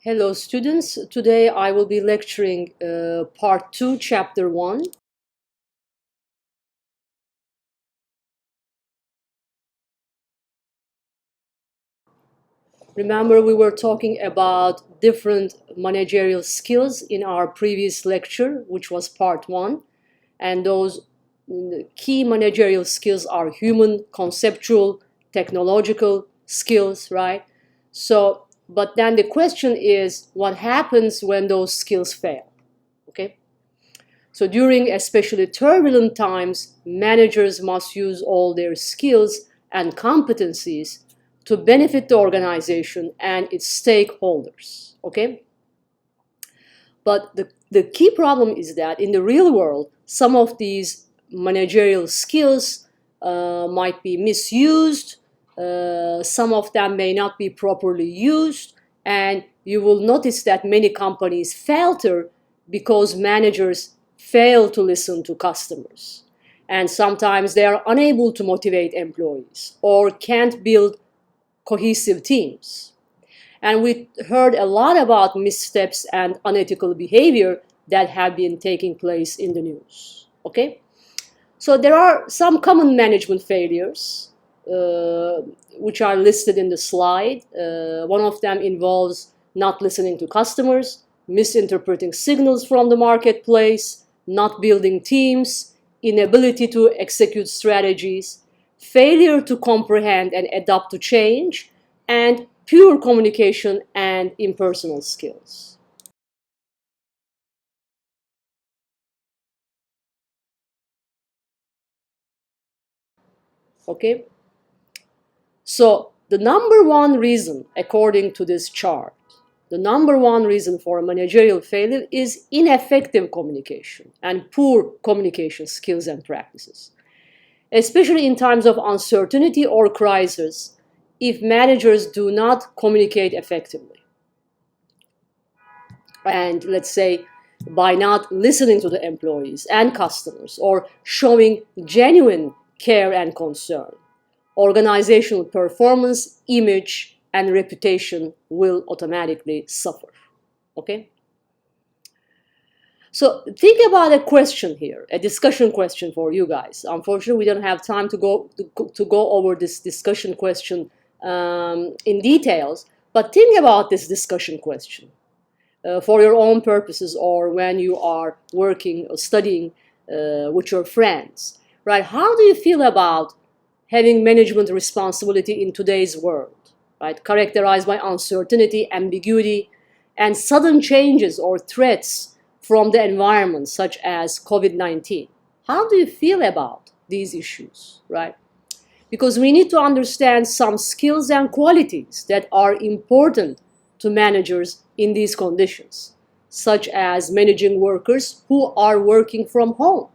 Hello students, today I will be lecturing part 2, chapter 1. Remember we were talking about different managerial skills in our previous lecture, which was part 1. And those key managerial skills are human, conceptual, technological skills, right? But then the question is, what happens when those skills fail? Okay? So during especially turbulent times, managers must use all their skills and competencies to benefit the organization and its stakeholders. Okay? But the key problem is that in the real world, some of these managerial skills might be misused, some of them may not be properly used, and you will notice that many companies falter because managers fail to listen to customers. And sometimes they are unable to motivate employees or can't build cohesive teams. And we heard a lot about missteps and unethical behavior that have been taking place in the news. Okay? So there are some common management failures, which are listed in the slide. One of them involves not listening to customers, misinterpreting signals from the marketplace, not building teams, inability to execute strategies, failure to comprehend and adapt to change, and pure communication and impersonal skills. Okay? So the number one reason, according to this chart, the number one reason for managerial failure is ineffective communication and poor communication skills and practices. Especially in times of uncertainty or crisis, if managers do not communicate effectively. And let's say by not listening to the employees and customers or showing genuine care and concern, organizational performance, image, and reputation will automatically suffer. Okay? So think about a question here, a discussion question for you guys. Unfortunately, we don't have time to go over this discussion question in details, but think about this discussion question for your own purposes or when you are working or studying with your friends, right? How do you feel about having management responsibility in today's world, right? Characterized by uncertainty, ambiguity, and sudden changes or threats from the environment, such as COVID-19. How do you feel about these issues, right? Because we need to understand some skills and qualities that are important to managers in these conditions, such as managing workers who are working from home.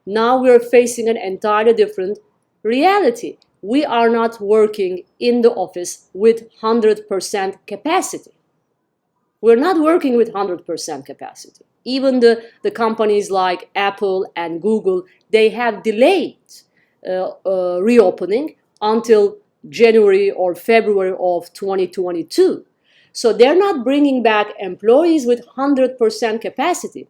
Now we're facing an entirely different reality. We are not working in the office with 100% capacity. We're not working with 100% capacity. Even the companies like Apple and Google, they have delayed reopening until January or February of 2022. So they're not bringing back employees with 100% capacity.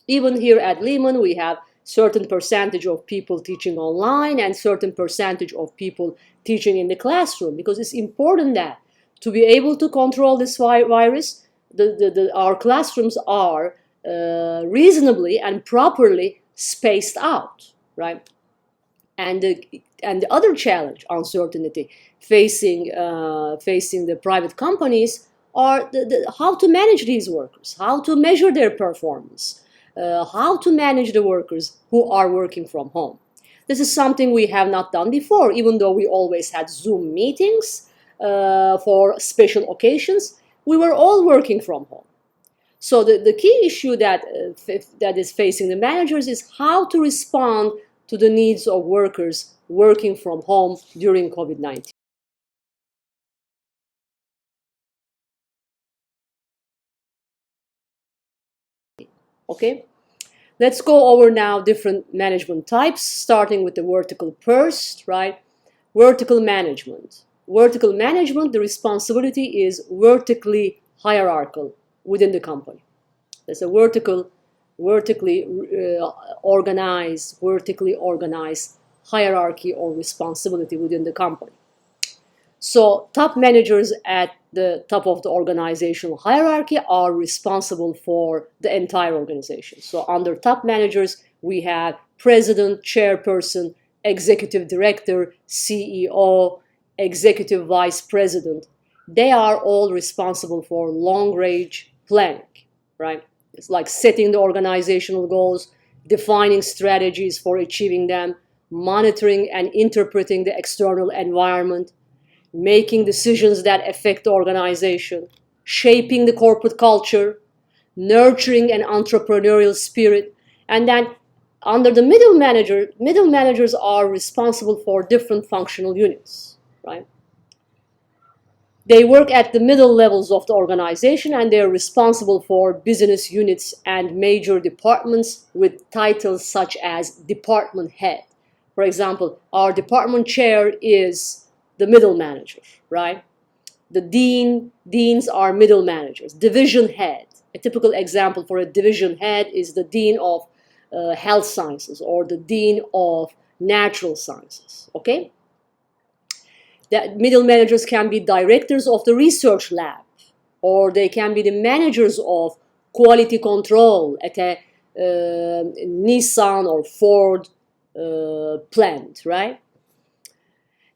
Even here at Lehman, we have certain percentage of people teaching online and certain percentage of people teaching in the classroom, because it's important that to be able to control this virus, our classrooms are reasonably and properly spaced out, right? And the other challenge, uncertainty, facing the private companies are how to manage these workers, how to measure their performance, how to manage the workers who are working from home. This is something we have not done before, even though we always had Zoom meetings for special occasions. We were all working from home. So the key issue that is facing the managers is how to respond to the needs of workers working from home during COVID-19. Okay? Let's go over now different management types, starting with the vertical first, right? Vertical management. Vertical management, the responsibility is vertically hierarchical within the company. There's a vertically organized hierarchy or responsibility within the company. So top managers at the top of the organizational hierarchy are responsible for the entire organization. So under top managers, we have president, chairperson, executive director, CEO, executive vice president. They are all responsible for long-range planning, right? It's like setting the organizational goals, defining strategies for achieving them, monitoring and interpreting the external environment, making decisions that affect the organization, shaping the corporate culture, nurturing an entrepreneurial spirit, and then under the middle managers are responsible for different functional units, right? They work at the middle levels of the organization and they're responsible for business units and major departments with titles such as department head. For example, our department chair is the middle manager, right? The deans are middle managers. Division head, a typical example for a division head is the dean of health sciences or the dean of natural sciences, okay? That middle managers can be directors of the research lab, or they can be the managers of quality control at a Nissan or Ford plant, right?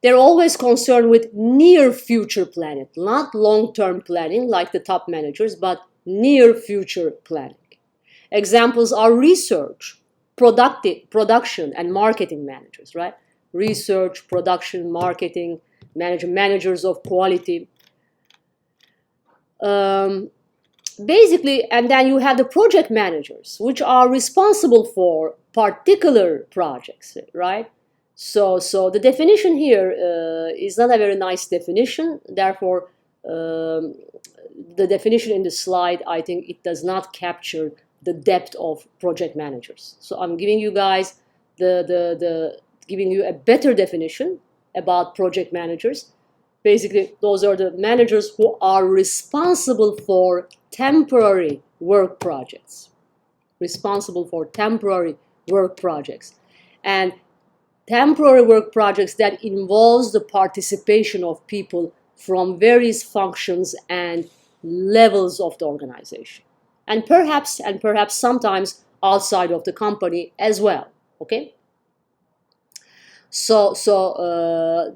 They're always concerned with near future planning, not long-term planning like the top managers, but near future planning. Examples are research, production, and marketing managers, right? Research, production, marketing, managers of quality. Basically, and then you have the project managers, which are responsible for particular projects, right? So the definition here is not a very nice definition. Therefore, the definition in the slide, I think it does not capture the depth of project managers. So I'm giving you guys giving you a better definition about project managers. Basically, those are the managers who are responsible for temporary work projects. Responsible for temporary work projects. And temporary work projects that involves the participation of people from various functions and levels of the organization. And perhaps sometimes outside of the company as well, okay? So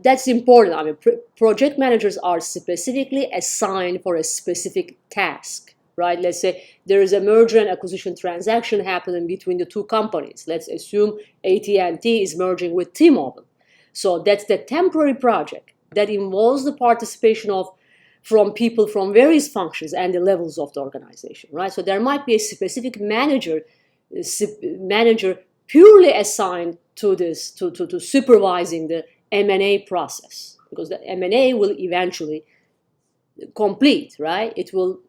that's important. I mean, project managers are specifically assigned for a specific task, right? Let's say there is a merger and acquisition transaction happening between the two companies. Let's assume AT&T is merging with T-Mobile. So that's the temporary project that involves the participation from people from various functions and the levels of the organization, right? So there might be a specific manager purely assigned to this, to supervising the M&A process, because the M&A will eventually complete, right? It will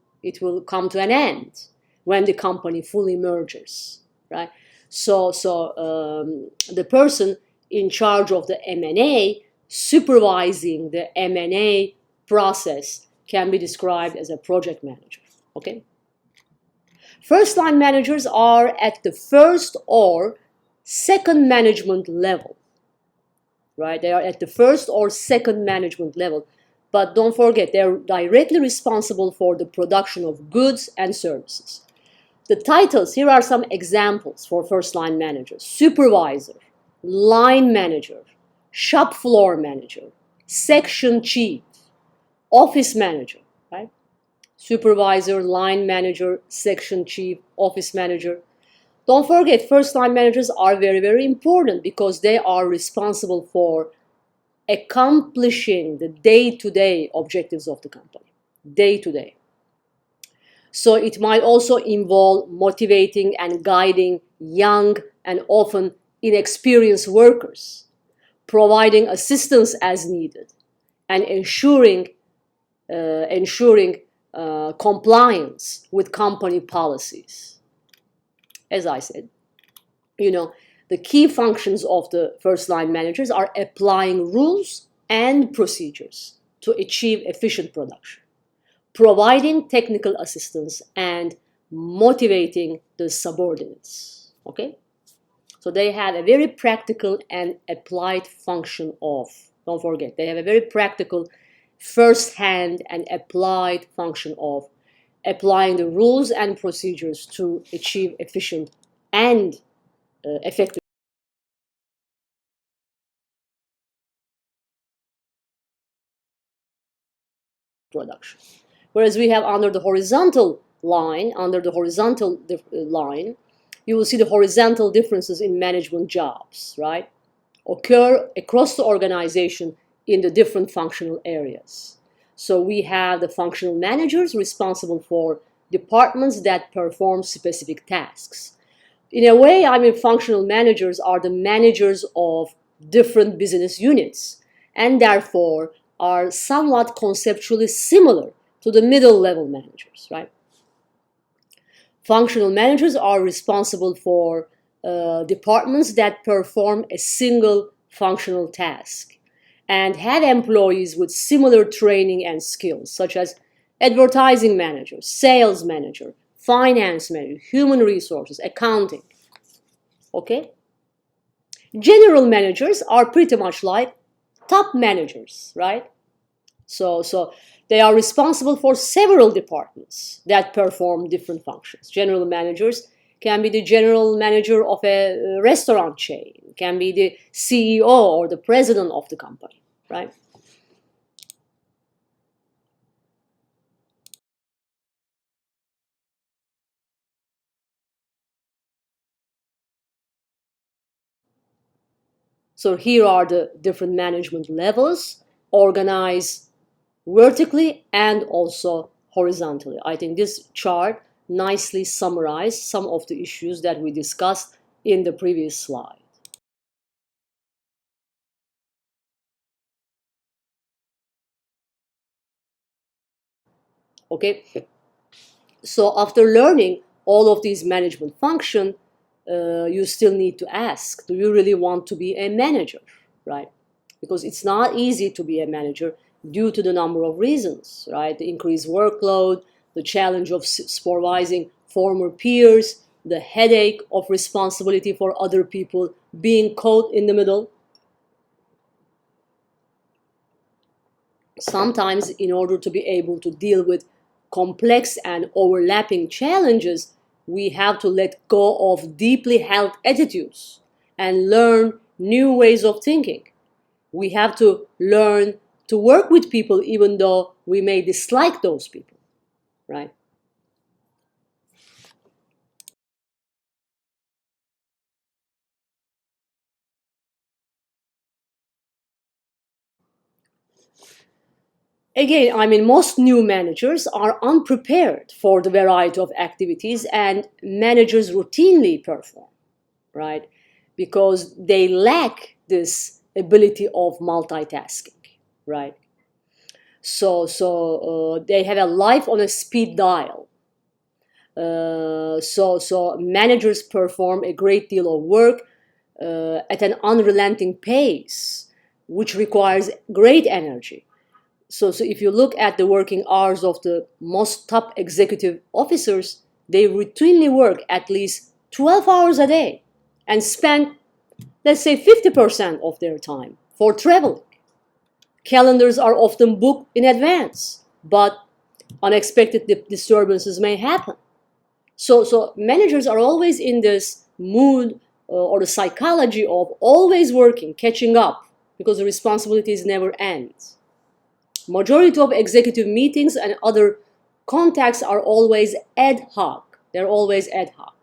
come to an end when the company fully merges, right? So the person in charge of the M&A supervising the M&A process can be described as a project manager, okay? First line managers are at the first or second management level, right? They are at the first or second management level, but don't forget, they're directly responsible for the production of goods and services. The titles, here are some examples for first line managers: supervisor, line manager, shop floor manager, section chief, office manager, right? Supervisor, line manager, section chief, office manager. Don't forget, first-line managers are very, very important because they are responsible for accomplishing the day-to-day objectives of the company, day-to-day. So it might also involve motivating and guiding young and often inexperienced workers, providing assistance as needed, and ensuring compliance with company policies. As I said, the key functions of the first-line managers are applying rules and procedures to achieve efficient production, providing technical assistance, and motivating the subordinates. Okay? So they have a very practical and applied function of, don't forget, they have a very practical first-hand and applied function of applying the rules and procedures to achieve efficient and effective production. Whereas we have under the horizontal line, you will see the horizontal differences in management jobs, right, occur across the organization in the different functional areas. So we have the functional managers responsible for departments that perform specific tasks. In a way, I mean, functional managers are the managers of different business units and therefore are somewhat conceptually similar to the middle level managers, right? Functional managers are responsible for departments that perform a single functional task and have employees with similar training and skills, such as advertising manager, sales manager, finance manager, human resources, accounting. Okay? General managers are pretty much like top managers, right? So they are responsible for several departments that perform different functions. General managers can be the general manager of a restaurant chain, can be the CEO or the president of the company, right? So here are the different management levels organized vertically and also horizontally. I think this chart nicely summarized some of the issues that we discussed in the previous slide. Okay, so after learning all of these management functions, you still need to ask, do you really want to be a manager, right? Because it's not easy to be a manager due to the number of reasons, right? The increased workload, the challenge of supervising former peers, the headache of responsibility for other people, being caught in the middle. Sometimes, in order to be able to deal with complex and overlapping challenges, we have to let go of deeply held attitudes and learn new ways of thinking. We have to learn to work with people even though we may dislike those people, right? Again, I mean, most new managers are unprepared for the variety of activities and managers routinely perform, right? Because they lack this ability of multitasking, right? So they have a life on a speed dial. So managers perform a great deal of work at an unrelenting pace, which requires great energy. So if you look at the working hours of the most top executive officers, they routinely work at least 12 hours a day and spend, let's say, 50% of their time for traveling. Calendars are often booked in advance, but unexpected disturbances may happen. So managers are always in this mood or the psychology of always working, catching up, because the responsibilities never end. Majority of executive meetings and other contacts are always ad hoc. They're always ad hoc.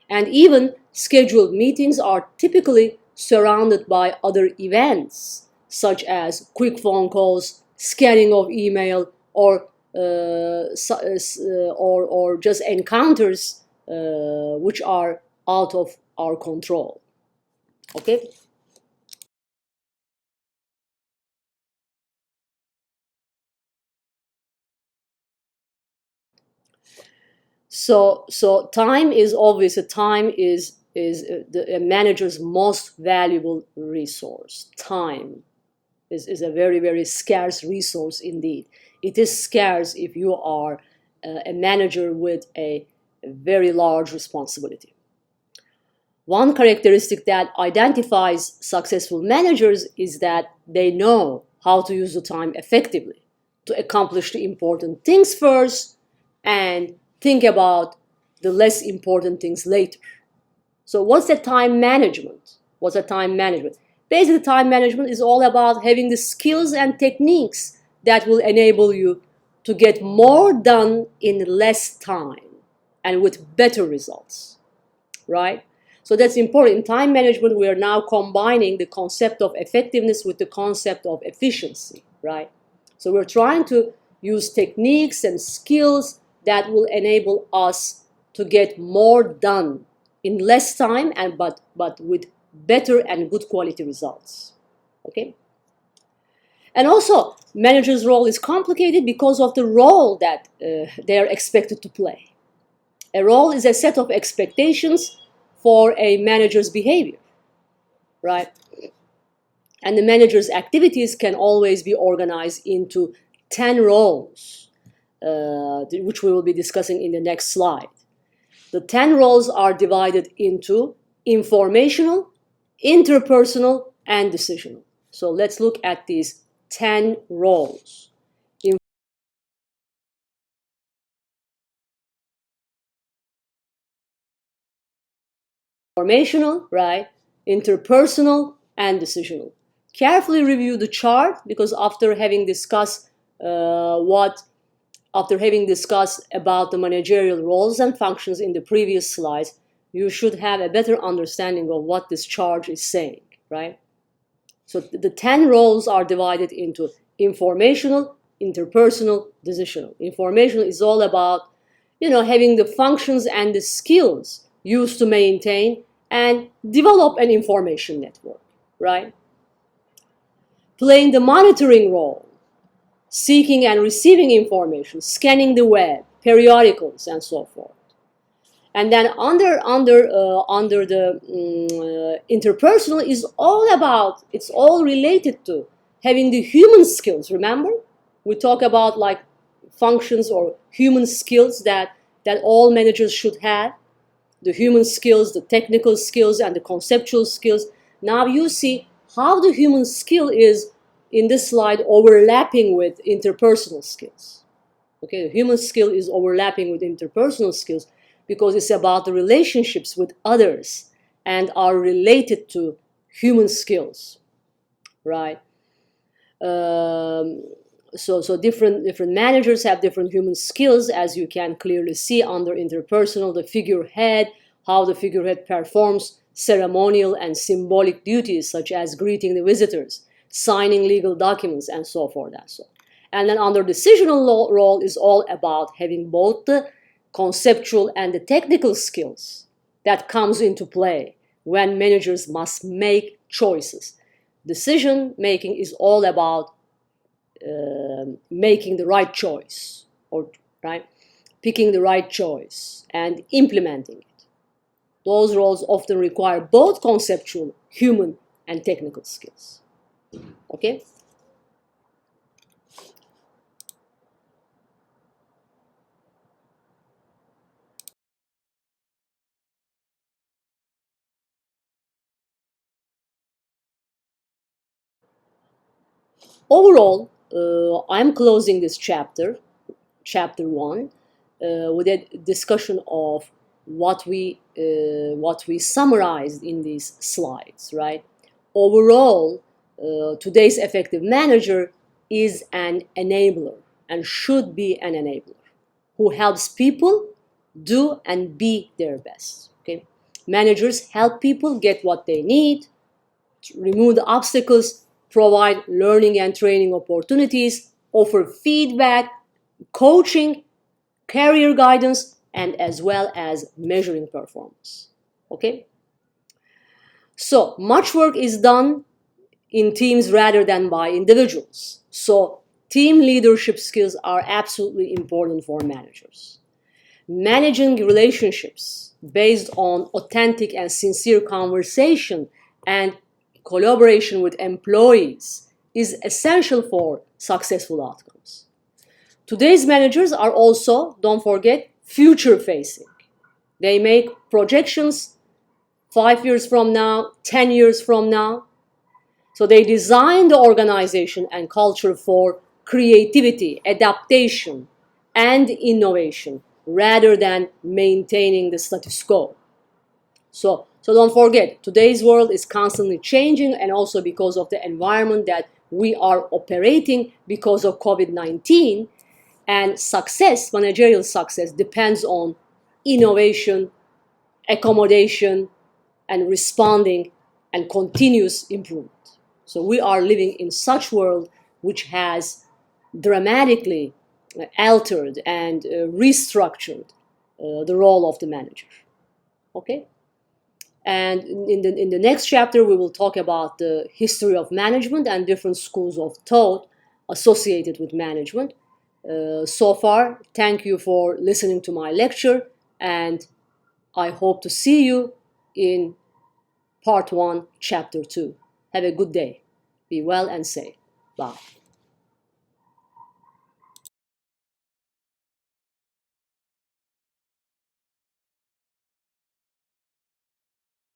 And even scheduled meetings are typically surrounded by other events, such as quick phone calls, scanning of email, or just encounters which are out of our control. Okay. So time is obvious. Time is a manager's most valuable resource. Time. is a very, very scarce resource indeed. It is scarce if you are a manager with a very large responsibility. One characteristic that identifies successful managers is that they know how to use the time effectively to accomplish the important things first and think about the less important things later. So what's the time management? What's the time management? Basically, time management is all about having the skills and techniques that will enable you to get more done in less time and with better results, right? So that's important. In time management, we are now combining the concept of effectiveness with the concept of efficiency, right? So we're trying to use techniques and skills that will enable us to get more done in less time and but with better and good quality results. Okay? And also, manager's role is complicated because of the role that they are expected to play. A role is a set of expectations for a manager's behavior, right? And the manager's activities can always be organized into 10 roles, which we will be discussing in the next slide. The 10 roles are divided into informational, interpersonal, and decisional. So let's look at these 10 roles. Informational, right? Interpersonal, and decisional. Carefully review the chart because after having discussed about the managerial roles and functions in the previous slides, you should have a better understanding of what this chart is saying, right? So the 10 roles are divided into informational, interpersonal, decisional. Informational is all about, having the functions and the skills used to maintain and develop an information network, right? Playing the monitoring role, seeking and receiving information, scanning the web, periodicals, and so forth. And then under the interpersonal is all about, it's all related to having the human skills. Remember, we talk about like functions or human skills that all managers should have. The human skills, the technical skills, and the conceptual skills. Now you see how the human skill is in this slide overlapping with interpersonal skills. Okay, the human skill is overlapping with interpersonal skills because it's about the relationships with others and are related to human skills, right? So different managers have different human skills, as you can clearly see under interpersonal, the figurehead, how the figurehead performs ceremonial and symbolic duties such as greeting the visitors, signing legal documents, and so forth and so on. And then under decisional role is all about having both the conceptual and the technical skills that comes into play when managers must make choices. Decision making is all about making the right choice, or right, picking the right choice and implementing it. Those roles often require both conceptual, human, and technical skills. Okay? Overall, I'm closing this chapter 1, with a discussion of what we summarized in these slides, right? Overall, today's effective manager is an enabler and should be an enabler who helps people do and be their best. Okay? Managers help people get what they need, remove the obstacles, provide learning and training opportunities, offer feedback, coaching, career guidance, and as well as measuring performance. Okay? So much work is done in teams rather than by individuals. So team leadership skills are absolutely important for managers. Managing relationships based on authentic and sincere conversation and collaboration with employees is essential for successful outcomes. Today's managers are also, don't forget, future-facing. They make projections 5 years from now, 10 years from now. So they design the organization and culture for creativity, adaptation, and innovation rather than maintaining the status quo. So don't forget, today's world is constantly changing, and also because of the environment that we are operating because of COVID-19. And success, managerial success, depends on innovation, accommodation, and responding and continuous improvement. So we are living in such world which has dramatically altered and restructured the role of the manager. Okay? And in the next chapter, we will talk about the history of management and different schools of thought associated with management. So far, thank you for listening to my lecture, and I hope to see you in part 1, chapter 2. Have a good day. Be well and safe. Bye.